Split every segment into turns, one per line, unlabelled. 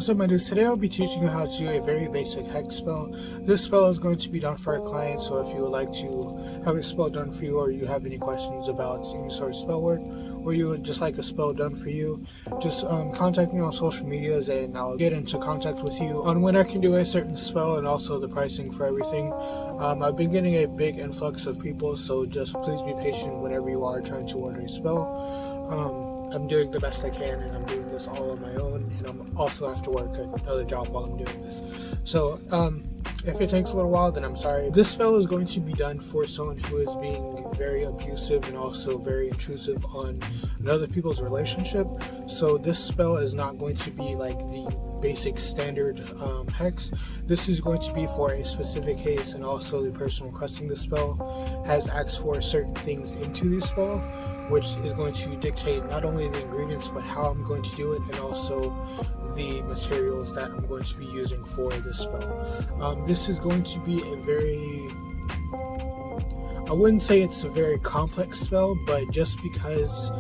What's up, my dudes? Today I'll be teaching you how to do a very basic hex spell. This spell is going to be done for a client, so if you would like to have a spell done for you, or you have any questions about any sort of spell work, or you would just like a spell done for you, just contact me on social medias and I'll get into contact with you on when I can do a certain spell and also the pricing for everything. I've been getting a big influx of people, so just please be patient whenever you are trying to order a spell. I'm doing the best I can, and I'm doing this all on my own, and I'm also have to work another job while I'm doing this. So if it takes a little while, then I'm sorry. This spell is going to be done for someone who is being very abusive and also very intrusive on another people's relationship. So this spell is not going to be like the basic standard hex. This is going to be for a specific case, and also the person requesting the spell has asked for certain things into the spell, which is going to dictate not only the ingredients but how I'm going to do it, and also the materials that I'm going to be using for this spell. This is going to be a very, I wouldn't say it's a very complex spell, but just because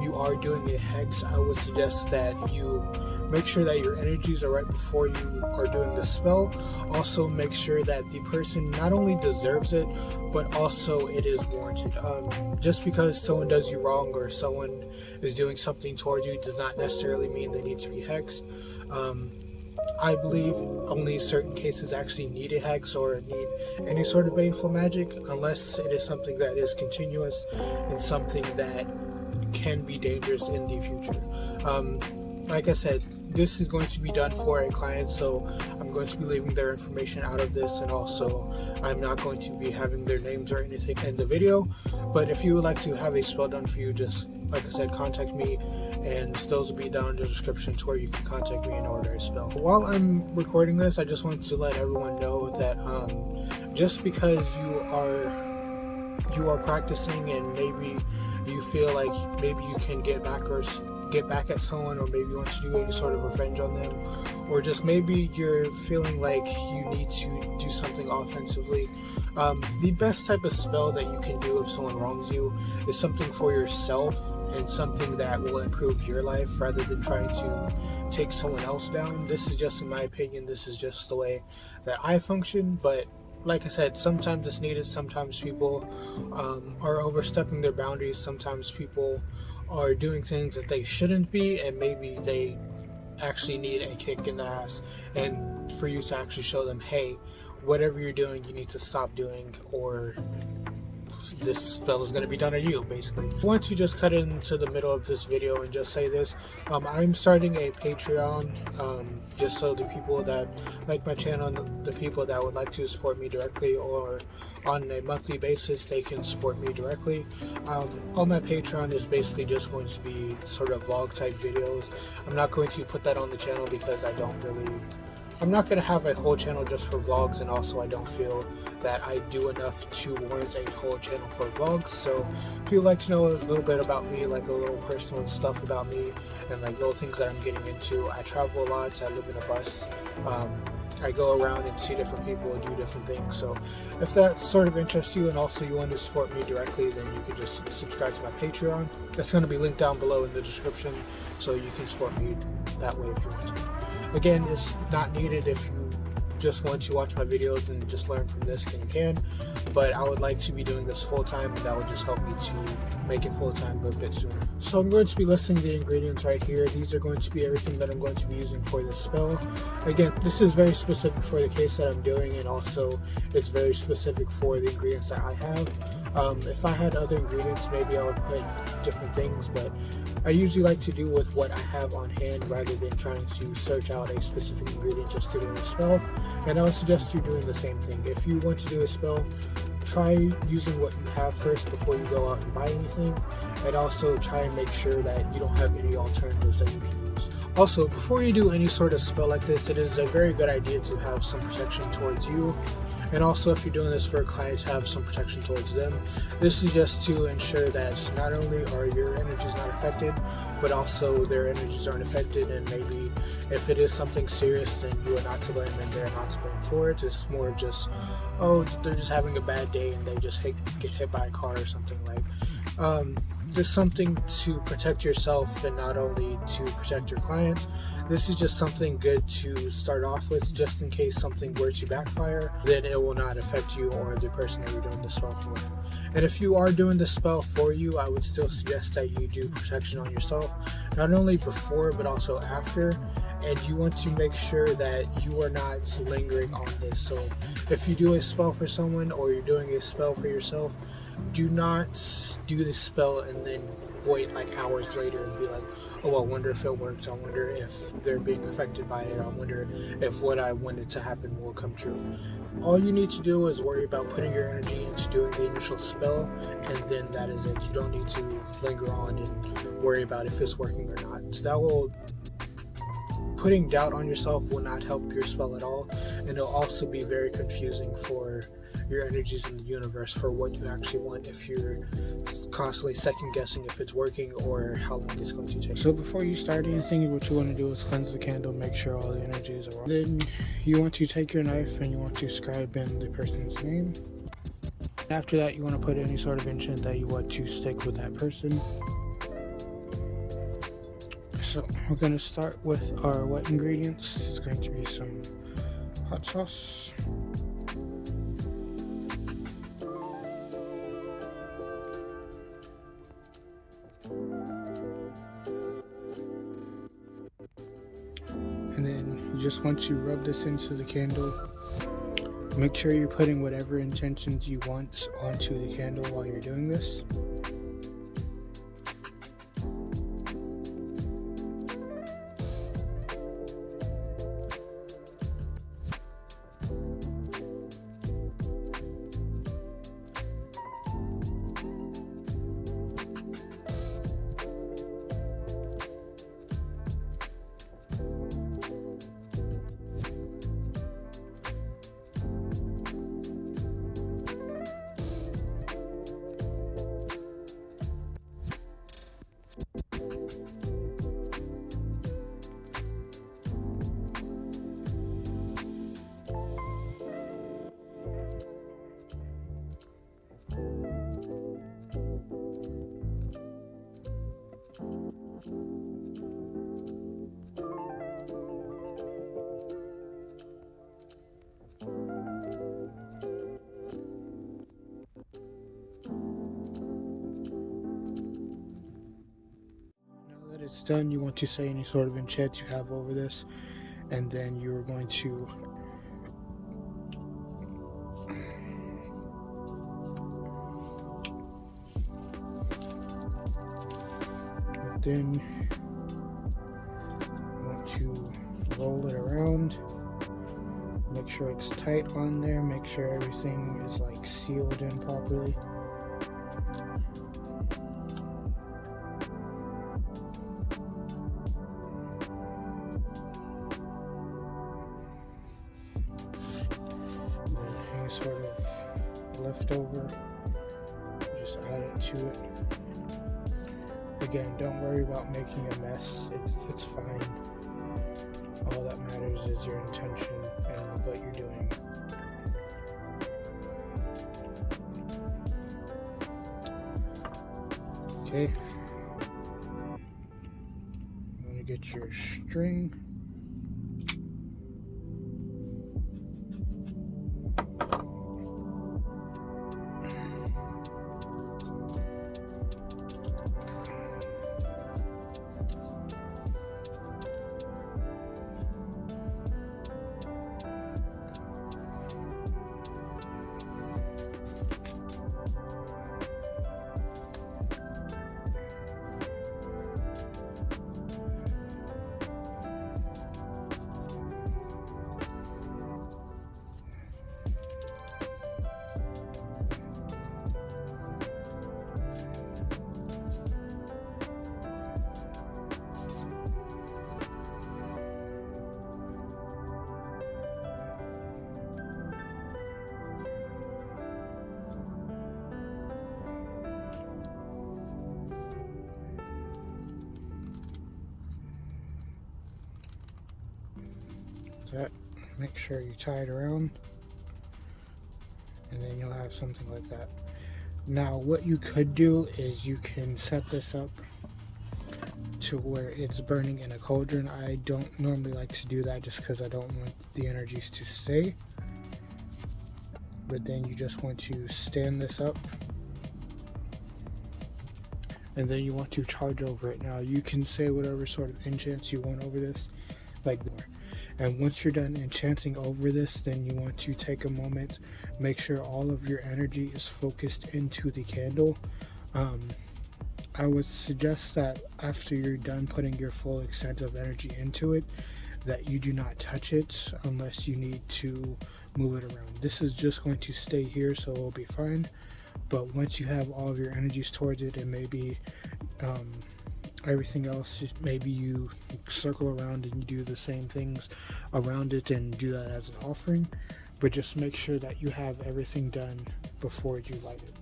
you are doing a hex, I would suggest that you make sure that your energies are right before you are doing the spell. Also make sure that the person not only deserves it, but also it is warranted. Just because someone does you wrong or someone is doing something towards you does not necessarily mean they need to be hexed. I believe only certain cases actually need a hex or need any sort of baneful magic, unless it is something that is continuous and something that can be dangerous in the future. Like I said, this is going to be done for a client, so I'm going to be leaving their information out of this, and also I'm not going to be having their names or anything in the video. But if you would like to have a spell done for you, just like I said, contact me, and those will be down in the description to where you can contact me and order a spell. While I'm recording this, I just wanted to let everyone know that just because you are practicing and maybe you feel like maybe you can get back at someone, or maybe you want to do any sort of revenge on them, or just maybe you're feeling like you need to do something offensively, the best type of spell that you can do if someone wrongs you is something for yourself and something that will improve your life rather than trying to take someone else down. This is just in my opinion, this is just the way that I function, but like I said, sometimes it's needed. Sometimes people are overstepping their boundaries. Sometimes people are doing things that they shouldn't be, and maybe they actually need a kick in the ass, and for you to actually show them, hey, whatever you're doing, you need to stop doing, or this spell is going to be done on you, basically. I want to just cut into the middle of this video and just say this. I'm starting a Patreon, just so the people that like my channel, the people that would like to support me directly or on a monthly basis, they can support me directly. On my Patreon is basically just going to be sort of vlog type videos. I'm not going to put that on the channel because I'm not going to have a whole channel just for vlogs, and also I don't feel that I do enough to warrant a whole channel for vlogs. So if you'd like to know a little bit about me, like a little personal stuff about me, and like little things that I'm getting into, I travel a lot, so I live in a bus. I go around and see different people and do different things. So if that sort of interests you, and also you want to support me directly, then you can just subscribe to my Patreon. That's going to be linked down below in the description, so you can support me that way if you want to. Again, it's not needed. If you just want to watch my videos and just learn from this, then you can, but I would like to be doing this full time, and that would just help me to make it full time a bit sooner. So I'm going to be listing the ingredients right here. These are going to be everything that I'm going to be using for this spell. Again, this is very specific for the case that I'm doing, and also it's very specific for the ingredients that I have. If I had other ingredients, maybe I would put different things, but I usually like to do with what I have on hand rather than trying to search out a specific ingredient just to do a spell. And I would suggest you doing the same thing. If you want to do a spell, try using what you have first before you go out and buy anything, and also try and make sure that you don't have any alternatives that you can use. Also, before you do any sort of spell like this, it is a very good idea to have some protection towards you, and also if you're doing this for a client, to have some protection towards them. This is just to ensure that not only are your energies not affected, but also their energies aren't affected, and maybe if it is something serious, then you are not to blame and they're not to blame for it. It's more of just, oh, they're just having a bad day and they just get hit by a car or something. Like just something to protect yourself and not only to protect your clients. This is just something good to start off with, just in case something were to backfire, then it will not affect you or the person that you're doing the spell for. And if you are doing the spell for you, I would still suggest that you do protection on yourself, not only before but also after. And you want to make sure that you are not lingering on this. So if you do a spell for someone or you're doing a spell for yourself, do not do the spell and then wait like hours later and be like, oh, I wonder if it worked, I wonder if they're being affected by it, I wonder if what I wanted to happen will come true. All you need to do is worry about putting your energy into doing the initial spell, and then that is it. You don't need to linger on and worry about if it's working or not. So that will, putting doubt on yourself will not help your spell at all, and it'll also be very confusing for your energies in the universe for what you actually want if you're constantly second guessing if it's working or how long it's going to take. So before you start anything, what you want to do is cleanse the candle, make sure all the energies are on. Then you want to take your knife and you want to scribe in the person's name. After that, you want to put any sort of enchant that you want to stick with that person. So we're going to start with our wet ingredients. It's going to be some hot sauce, and then you just want to rub this into the candle. Make sure you're putting whatever intentions you want onto the candle while you're doing this. It's done, you want to say any sort of enchant you have over this, and then you're going to roll it around, make sure it's tight on there, make sure everything is like sealed in properly. Sort of leftover, just add it to it. Again, don't worry about making a mess, it's fine. All that matters is your intention and what you're doing. Okay, I'm gonna get your string. That, make sure you tie it around, and then you'll have something like that. Now what you could do is you can set this up to where it's burning in a cauldron. I don't normally like to do that just because I don't want the energies to stay. But then you just want to stand this up, and then you want to charge over it. Now you can say whatever sort of enchants you want over this, like, and once you're done enchanting over this, then you want to take a moment, make sure all of your energy is focused into the candle. I would suggest that after you're done putting your full extent of energy into it, that you do not touch it unless you need to move it around. This is just going to stay here, so it'll be fine. But once you have all of your energies towards it, and maybe everything else, maybe you circle around and you do the same things around it and do that as an offering. But just make sure that you have everything done before you light it.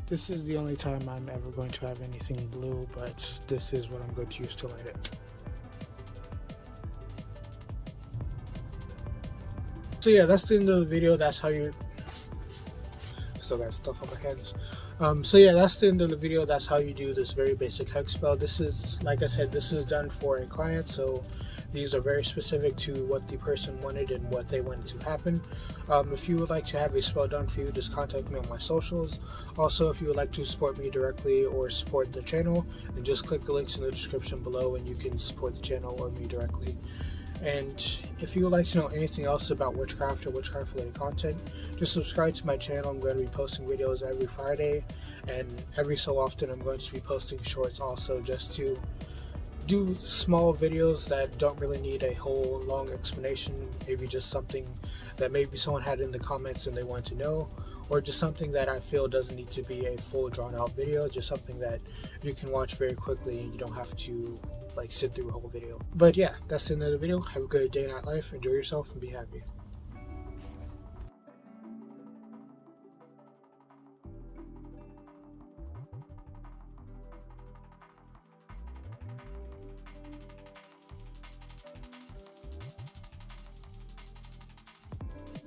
This is the only time I'm ever going to have anything blue, but this is what I'm going to use to light it. So yeah, that's the end of the video. That's how you still got stuff on my hands. So yeah, that's the end of the video. That's how you do this very basic hex spell. This is, like I said, this is done for a client, so these are very specific to what the person wanted and what they wanted to happen. If you would like to have a spell done for you, just contact me on my socials. Also, if you would like to support me directly or support the channel, then just click the links in the description below and you can support the channel or me directly. And if you would like to know anything else about witchcraft or witchcraft related content, just subscribe to my channel. I'm going to be posting videos every Friday, and every so often I'm going to be posting shorts also, just to do small videos that don't really need a whole long explanation. Maybe just something that maybe someone had in the comments and they want to know, or just something that I feel doesn't need to be a full drawn out video, just something that you can watch very quickly and you don't have to like sit through a whole video. But yeah, that's the end of the video. Have a good day, night, life. Enjoy yourself and be happy.